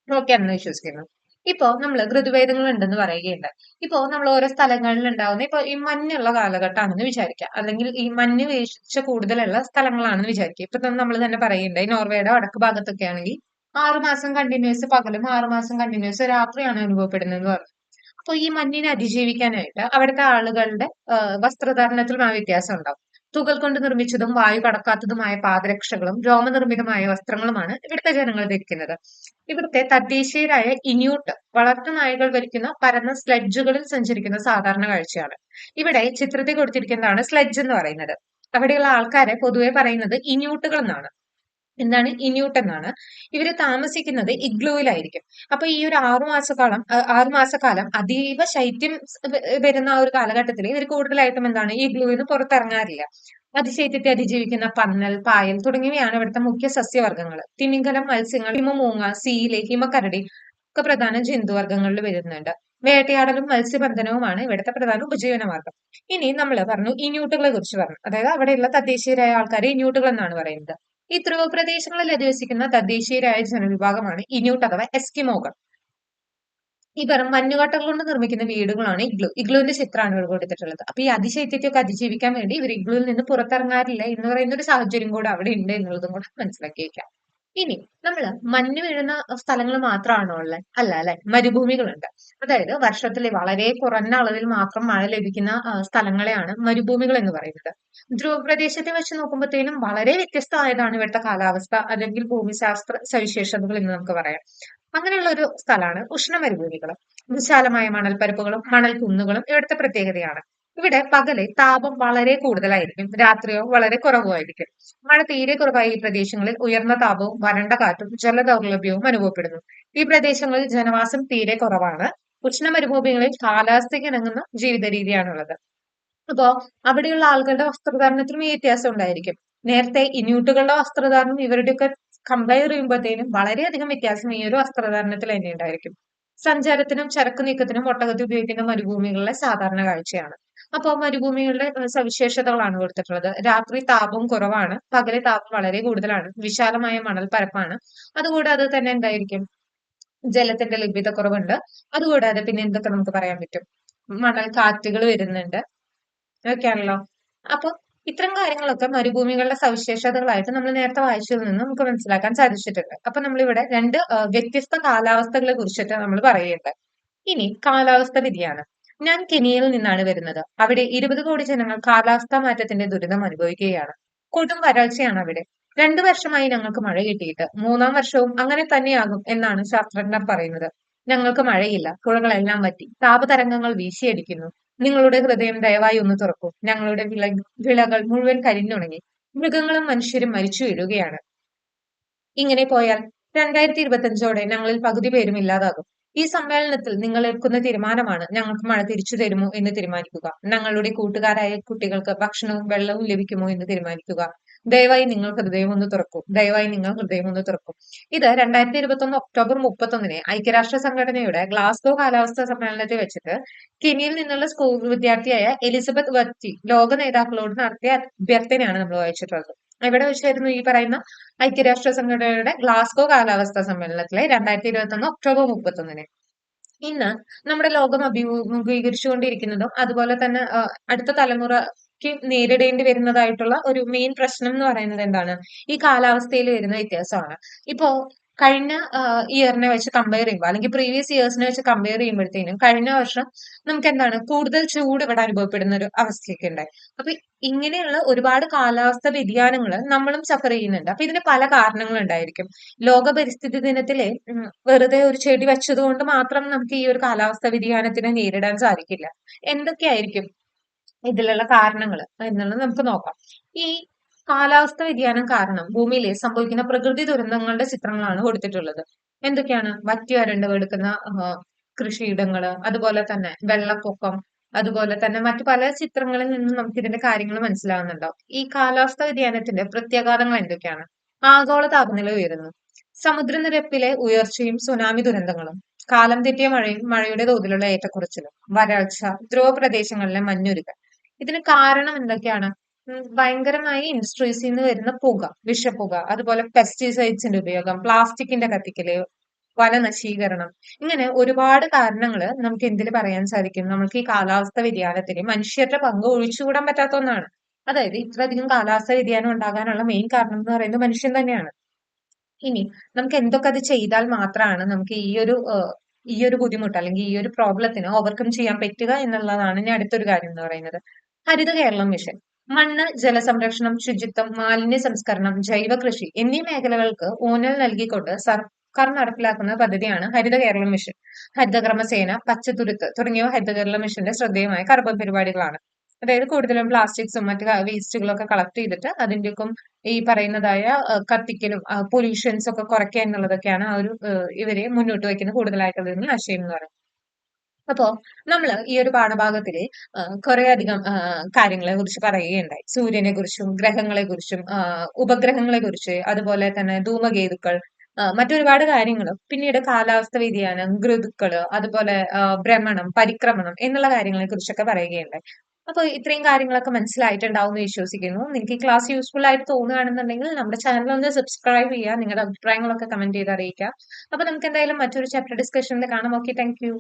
ഓക്കെ ആണെന്ന് വിശ്വസിക്കുന്നു. ഇപ്പോ നമ്മള് ഋതുഭേദങ്ങൾ ഉണ്ടെന്ന് പറയുകയുണ്ടായി. ഇപ്പോ നമ്മൾ ഓരോ സ്ഥലങ്ങളിൽ ഉണ്ടാവുന്ന ഇപ്പൊ ഈ മഞ്ഞുള്ള കാലഘട്ടമാണെന്ന് വിചാരിക്കുക. അല്ലെങ്കിൽ ഈ മഞ്ഞ് വീഴ്ച കൂടുതലുള്ള സ്ഥലങ്ങളാണെന്ന് വിചാരിക്കുക. ഇപ്പൊ നമ്മൾ തന്നെ പറയുകയുണ്ടായി നോർവേയുടെ വടക്ക് ഭാഗത്തൊക്കെ ആണെങ്കിൽ 6 മാസം കണ്ടിന്യൂസ് പകലും 6 മാസം കണ്ടിന്യൂസ് രാത്രിയാണ് അനുഭവപ്പെടുന്നതെന്ന് പറഞ്ഞു. അപ്പൊ ഈ മഞ്ഞിനെ അതിജീവിക്കാനായിട്ട് അവിടുത്തെ ആളുകളുടെ വസ്ത്രധാരണത്തിലും വ്യത്യാസം ഉണ്ടാവും. തുകൽ കൊണ്ട് നിർമ്മിച്ചതും വായു കടക്കാത്തതുമായ പാദരക്ഷകളും രോമനിർമ്മിതമായ വസ്ത്രങ്ങളുമാണ് ഇവിടുത്തെ ജനങ്ങൾ ധരിക്കുന്നത്. ഇവിടുത്തെ തദ്ദേശീയരായ ഇന്യൂട്ട് വളർത്തു നായകൾ വലിക്കുന്ന പരന്ന സ്ലെഡ്ജുകളിൽ സഞ്ചരിക്കുന്ന സാധാരണ കാഴ്ചയാണ്. ഇവിടെ ചിത്രത്തിൽ കൊടുത്തിരിക്കുന്നതാണ് സ്ലെഡ്ജ് എന്ന് പറയുന്നത്. അവിടെയുള്ള ആൾക്കാരെ പൊതുവെ പറയുന്നത് ഇന്യൂട്ടുകൾ എന്നാണ്. എന്താണ് ഇന്യൂട്ട് എന്നാണ്. ഇവര് താമസിക്കുന്നത് ഇഗ്ലൂവിലായിരിക്കും. അപ്പൊ ഈ ഒരു 6 മാസക്കാലം അതീവ ശൈത്യം വരുന്ന ആ ഒരു കാലഘട്ടത്തിൽ ഇവർ കൂടുതലായിട്ടും എന്താണ് ഇഗ്ലൂവിൽ നിന്ന് പുറത്തിറങ്ങാറില്ല. അതിശൈത്യത്തെ അതിജീവിക്കുന്ന പന്നൽ, പായൽ തുടങ്ങിയവയാണ് ഇവിടുത്തെ മുഖ്യ സസ്യവർഗ്ഗങ്ങൾ. തിമിംഗലം, മത്സ്യങ്ങൾ, ഹിമമൂങ്ങ, സീല്, ഹിമക്കരടി ഒക്കെ പ്രധാന ജന്തുവർഗ്ഗങ്ങളിൽ വരുന്നുണ്ട്. വേട്ടയാടലും മത്സ്യബന്ധനവുമാണ് ഇവിടുത്തെ പ്രധാന ഉപജീവന മാർഗം. ഇനി നമ്മൾ പറഞ്ഞു ഇന്യൂട്ടുകളെ കുറിച്ച് പറഞ്ഞു. അതായത് അവിടെയുള്ള തദ്ദേശീയരായ ആൾക്കാരെ ഇന്യൂട്ടുകൾ എന്നാണ് പറയുന്നത്. ഈ ധ്രുവ പ്രദേശങ്ങളിൽ അധിവസിക്കുന്ന തദ്ദേശീയരായ ജനവിഭാഗമാണ് ഇന്യൂട്ട് അഥവാ എസ്കിമോകൾ. ഇവർ മഞ്ഞുകട്ടകൾ കൊണ്ട് നിർമ്മിക്കുന്ന വീടുകളാണ് ഇഗ്ലു. ഇഗ്ലുവിന്റെ ചിത്രമാണ് ഇവിടെ കൊടുത്തിട്ടുള്ളത്. അപ്പൊ ഈ അതിശൈത്യത്തെയൊക്കെ അതിജീവിക്കാൻ വേണ്ടി ഇവർ ഇഗ്ലുവിൽ നിന്ന് പുറത്തിറങ്ങാറില്ല എന്ന് പറയുന്ന ഒരു സാഹചര്യം കൂടെ അവിടെ ഉണ്ട് എന്നുള്ളതും കൂടെ മനസ്സിലാക്കി വെക്കാം. ഇനി നമ്മള് മഞ്ഞ് വീഴുന്ന സ്ഥലങ്ങൾ മാത്രമാണോ ഉള്ളത്? അല്ല അല്ലെ, മരുഭൂമികളുണ്ട്. അതായത് വർഷത്തിലെ വളരെ കുറഞ്ഞ അളവിൽ മാത്രം മഴ ലഭിക്കുന്ന സ്ഥലങ്ങളെയാണ് മരുഭൂമികൾ എന്ന് പറയുന്നത്. ധ്രുവപ്രദേശത്തെ വെച്ച് നോക്കുമ്പോഴത്തേനും വളരെ വ്യത്യസ്തമായതാണ് ഇവിടുത്തെ കാലാവസ്ഥ അല്ലെങ്കിൽ ഭൂമിശാസ്ത്ര സവിശേഷതകൾ എന്ന് നമുക്ക് പറയാം. അങ്ങനെയുള്ള ഒരു സ്ഥലമാണ് ഉഷ്ണമരുഭൂമികൾ. വിശാലമായ മണൽപ്പരപ്പുകളും മണൽ കുന്നുകളും ഇവിടുത്തെ പ്രത്യേകതയാണ്. ഇവിടെ പകല് താപം വളരെ കൂടുതലായിരിക്കും, രാത്രിയോ വളരെ കുറവുമായിരിക്കും. മഴ തീരെ കുറവായ ഈ പ്രദേശങ്ങളിൽ ഉയർന്ന താപവും വരണ്ട കാറ്റും ജലദൗർലഭ്യവും അനുഭവപ്പെടുന്നു. ഈ പ്രദേശങ്ങളിൽ ജനവാസം തീരെ കുറവാണ്. ഉഷ്ണമരുഭൂമികളിൽ കാലാവസ്ഥയ്ക്ക് ഇണങ്ങുന്ന ജീവിത രീതിയാണുള്ളത്. അപ്പോ അവിടെയുള്ള ആളുകളുടെ വസ്ത്രധാരണത്തിലും ഈ വ്യത്യാസം ഉണ്ടായിരിക്കും. നേരത്തെ ഇന്യൂട്ടുകളുടെ വസ്ത്രധാരണം ഇവരുടെയൊക്കെ കമ്പയർ ചെയ്യുമ്പോഴത്തേനും വളരെയധികം വ്യത്യാസം ഈ ഒരു വസ്ത്രധാരണത്തിൽ തന്നെ ഉണ്ടായിരിക്കും. സഞ്ചാരത്തിനും ചരക്ക് നീക്കത്തിനും ഒട്ടകത്തിൽ ഉപയോഗിക്കുന്ന മരുഭൂമികളിലെ സാധാരണ കാഴ്ചയാണ്. അപ്പോൾ മരുഭൂമികളുടെ സവിശേഷതകളാണ് കൊടുത്തിട്ടുള്ളത്. രാത്രി താപം കുറവാണ്, പകല് താപം വളരെ കൂടുതലാണ്, വിശാലമായ മണൽ പരപ്പാണ്. അതുകൂടാതെ തന്നെ എന്തായിരിക്കും, ജലത്തിന്റെ ലഭ്യത കുറവുണ്ട്. അതുകൂടാതെ പിന്നെ എന്തൊക്കെ നമുക്ക് പറയാൻ പറ്റും, മണൽ കാറ്റുകൾ വരുന്നുണ്ട്. ഒക്കെയാണല്ലോ. അപ്പൊ ഇത്തരം കാര്യങ്ങളൊക്കെ മരുഭൂമികളുടെ സവിശേഷതകളായിട്ട് നമ്മൾ നേരത്തെ വായിച്ചതിൽ നിന്ന് നമുക്ക് മനസ്സിലാക്കാൻ സാധിച്ചിട്ടുണ്ട്. അപ്പൊ നമ്മളിവിടെ രണ്ട് വ്യത്യസ്ത കാലാവസ്ഥകളെ കുറിച്ചിട്ട് നമ്മൾ പറയുന്നുണ്ട്. ഇനി കാലാവസ്ഥ വ്യതിയാനം. ഞാൻ കെനിയയിൽ നിന്നാണ് വരുന്നത്. അവിടെ 20 കോടി ജനങ്ങൾ കാലാവസ്ഥാ മാറ്റത്തിന്റെ ദുരിതം അനുഭവിക്കുകയാണ്. കൊടും വരൾച്ചയാണ് അവിടെ. 2 വർഷമായി ഞങ്ങൾക്ക് മഴ കിട്ടിയിട്ട്, 3-ാം വർഷവും അങ്ങനെ തന്നെയാകും എന്നാണ് ശാസ്ത്രജ്ഞർ പറയുന്നത്. ഞങ്ങൾക്ക് മഴയില്ല, പുഴകളെല്ലാം വറ്റി, താപതരംഗങ്ങൾ വീശിയടിക്കുന്നു. നിങ്ങളുടെ ഹൃദയം ദയവായി ഒന്ന് തുറക്കൂ. ഞങ്ങളുടെ വിളകൾ മുഴുവൻ കരിഞ്ഞുണങ്ങി. മൃഗങ്ങളും മനുഷ്യരും മരിച്ചു വീഴുകയാണ്. ഇങ്ങനെ പോയാൽ 2025ഓടെ ഞങ്ങളിൽ പകുതി പേരും ഇല്ലാതാകും. ഈ സമ്മേളനത്തിൽ നിങ്ങൾ എടുക്കുന്ന തീരുമാനമാണ് ഞങ്ങൾക്ക് മഴ തിരിച്ചു തരുമോ എന്ന് തീരുമാനിക്കുക. ഞങ്ങളുടെ കൂട്ടുകാരായ കുട്ടികൾക്ക് ഭക്ഷണവും വെള്ളവും ലഭിക്കുമോ എന്ന് തീരുമാനിക്കുക. ദയവായി നിങ്ങൾ ഹൃദയം ഒന്ന് തുറക്കൂ. ദയവായി നിങ്ങൾ ഹൃദയം ഒന്ന് തുറക്കൂ. ഇത് 2021 ഒക്ടോബർ 31-ന് ഐക്യരാഷ്ട്ര സംഘടനയുടെ ഗ്ലാസ്ഗോ കാലാവസ്ഥാ സമ്മേളനത്തിൽ വെച്ചിട്ട് കെനിയയിൽ നിന്നുള്ള സ്കൂൾ വിദ്യാർത്ഥിയായ എലിസബത്ത് വത്തി ലോക നേതാക്കളോട് നടത്തിയ അഭ്യർത്ഥനയാണ് നമ്മൾ വായിച്ചിട്ടുള്ളത്. എവിടെ വെച്ചായിരുന്നു ഈ പറയുന്ന ഐക്യരാഷ്ട്ര സംഘടനയുടെ ഗ്ലാസ്ഗോ കാലാവസ്ഥാ സമ്മേളനത്തിലെ 2021 ഒക്ടോബർ 31-ന്. ഇന്ന് നമ്മുടെ ലോകം അഭിമുഖീകരിച്ചുകൊണ്ടിരിക്കുന്നതും അതുപോലെ തന്നെ അടുത്ത തലമുറയ്ക്ക് നേരിടേണ്ടി വരുന്നതായിട്ടുള്ള ഒരു മെയിൻ പ്രശ്നം എന്ന് പറയുന്നത് എന്താണ്, ഈ കാലാവസ്ഥയിൽ വരുന്ന വ്യത്യാസമാണ്. ഇപ്പോ കഴിഞ്ഞ ഇയറിനെ വെച്ച് കമ്പയർ ചെയ്യുമ്പോൾ അല്ലെങ്കിൽ പ്രീവിയസ് ഇയേഴ്സിനെ വെച്ച് കമ്പയർ ചെയ്യുമ്പോഴത്തേനും കഴിഞ്ഞ വർഷം നമുക്ക് എന്താണ് കൂടുതൽ ചൂട് ഇവിടെ അനുഭവപ്പെടുന്ന ഒരു അവസ്ഥയൊക്കെ ഉണ്ടായി. അപ്പൊ ഇങ്ങനെയുള്ള ഒരുപാട് കാലാവസ്ഥ വ്യതിയാനങ്ങൾ നമ്മളും സഫർ ചെയ്യുന്നുണ്ട്. അപ്പൊ ഇതിന് പല കാരണങ്ങൾ ഉണ്ടായിരിക്കും. ലോക പരിസ്ഥിതി ദിനത്തിലെ വെറുതെ ഒരു ചെടി വെച്ചത് കൊണ്ട് മാത്രം നമുക്ക് ഈ ഒരു കാലാവസ്ഥ വ്യതിയാനത്തിനെ നേരിടാൻ സാധിക്കില്ല. എന്തൊക്കെയായിരിക്കും ഇതിലുള്ള കാരണങ്ങൾ എന്നുള്ളത് നമുക്ക് നോക്കാം. ഈ കാലാവസ്ഥ വ്യതിയാനം കാരണം ഭൂമിയിൽ സംഭവിക്കുന്ന പ്രകൃതി ദുരന്തങ്ങളുടെ ചിത്രങ്ങളാണ് കൊടുത്തിട്ടുള്ളത്. എന്തൊക്കെയാണ്, വറ്റി വരണ്ട് കിടക്കുന്ന കൃഷിയിടങ്ങള്, അതുപോലെ തന്നെ വെള്ളപ്പൊക്കം, അതുപോലെ തന്നെ മറ്റു പല ചിത്രങ്ങളിൽ നിന്നും നമുക്ക് ഇതിന്റെ കാര്യങ്ങൾ മനസ്സിലാവുന്നുണ്ടാവും. ഈ കാലാവസ്ഥ വ്യതിയാനത്തിന്റെ പ്രത്യാഘാതങ്ങൾ എന്തൊക്കെയാണ്? ആഗോള താപനില ഉയരുന്നു, സമുദ്രനിരപ്പിലെ ഉയർച്ചയും സുനാമി ദുരന്തങ്ങളും, കാലം തെറ്റിയ മഴയും മഴയുടെ തോതിലുള്ള ഏറ്റക്കുറച്ചിലും, വരൾച്ച, ധ്രുവ പ്രദേശങ്ങളിലെ മഞ്ഞുരുകൽ. ഇതിന് കാരണം എന്തൊക്കെയാണ്? ഭയങ്കരമായി ഇൻഡസ്ട്രീസിൽ നിന്ന് വരുന്ന പുക, വിഷപ്പുക, അതുപോലെ പെസ്റ്റിസൈഡ്സിന്റെ ഉപയോഗം, പ്ലാസ്റ്റിക്കിന്റെ കത്തിക്കല്, വനനശീകരണം, ഇങ്ങനെ ഒരുപാട് കാരണങ്ങള് നമുക്ക് എന്തില് പറയാൻ സാധിക്കും? നമുക്ക് ഈ കാലാവസ്ഥ വ്യതിയാനത്തിന് മനുഷ്യരുടെ പങ്ക് ഒഴിച്ചുകൂടാൻ പറ്റാത്ത ഒന്നാണ്. അതായത് ഇത്രയധികം കാലാവസ്ഥ വ്യതിയാനം ഉണ്ടാകാനുള്ള മെയിൻ കാരണം എന്ന് പറയുന്നത് മനുഷ്യൻ തന്നെയാണ്. ഇനി നമുക്ക് എന്തൊക്കെ അത് ചെയ്താൽ മാത്രമാണ് നമുക്ക് ഈ ഒരു ബുദ്ധിമുട്ട് അല്ലെങ്കിൽ ഈ ഒരു പ്രോബ്ലത്തിന് ഓവർകം ചെയ്യാൻ പറ്റുക എന്നുള്ളതാണ് ഇനി അടുത്തൊരു കാര്യം എന്ന് പറയുന്നത്. ഹരിത കേരളം മിഷൻ. മണ്ണ്, ജലസംരക്ഷണം, ശുചിത്വം, മാലിന്യ സംസ്കരണം, ജൈവ കൃഷി എന്നീ മേഖലകൾക്ക് ഊന്നൽ നൽകിക്കൊണ്ട് സർക്കാർ നടപ്പിലാക്കുന്ന പദ്ധതിയാണ് ഹരിത കേരളം മിഷൻ. ഹരിതകർമ്മസേന, പച്ചത്തുരുത്ത് തുടങ്ങിയവ ഹരിത കേരളം മിഷന്റെ ശ്രദ്ധേയമായ കർമ്മ പരിപാടികളാണ്. അതായത് കൂടുതലും പ്ലാസ്റ്റിക്സും മറ്റു വേസ്റ്റുകളൊക്കെ കളക്ട് ചെയ്തിട്ട് അതിന്റെയൊക്കെ ഈ പറയുന്നതായ കത്തിക്കലും പൊല്യൂഷൻസ് ഒക്കെ കുറയ്ക്കുക എന്നുള്ളതൊക്കെയാണ് ആ ഒരു ഇവരെ മുന്നോട്ട് വയ്ക്കുന്ന കൂടുതലായിട്ടുള്ള ആശയം എന്ന് പറയുന്നത്. അപ്പോ നമ്മള് ഈ ഒരു പാഠഭാഗത്തില് കുറെ അധികം കാര്യങ്ങളെ കുറിച്ച് പറയുകയുണ്ടായി. സൂര്യനെ കുറിച്ചും ഗ്രഹങ്ങളെ കുറിച്ചും ഉപഗ്രഹങ്ങളെ കുറിച്ച് അതുപോലെ തന്നെ ധൂമകേതുക്കൾ മറ്റൊരുപാട് കാര്യങ്ങളും പിന്നീട് കാലാവസ്ഥ വ്യതിയാനം, ഋതുക്കള്, അതുപോലെ ഭ്രമണം, പരിക്രമണം എന്നുള്ള കാര്യങ്ങളെ കുറിച്ചൊക്കെ പറയുകയുണ്ടായി. അപ്പൊ ഇത്രയും കാര്യങ്ങളൊക്കെ മനസ്സിലായിട്ടുണ്ടാവും എന്ന് വിശ്വസിക്കുന്നു. നിങ്ങൾക്ക് ഈ ക്ലാസ് യൂസ്ഫുൾ ആയിട്ട് തോന്നുകയാണെന്നുണ്ടെങ്കിൽ നമ്മുടെ ചാനൽ ഒന്ന് സബ്സ്ക്രൈബ് ചെയ്യുക. നിങ്ങളുടെ അഭിപ്രായങ്ങളൊക്കെ കമന്റ് ചെയ്ത് അറിയിക്കുക. അപ്പൊ നമുക്ക് എന്തായാലും മറ്റൊരു ചാപ്റ്റർ ഡിസ്കഷനിൽ കാണാം. Okay, thank you.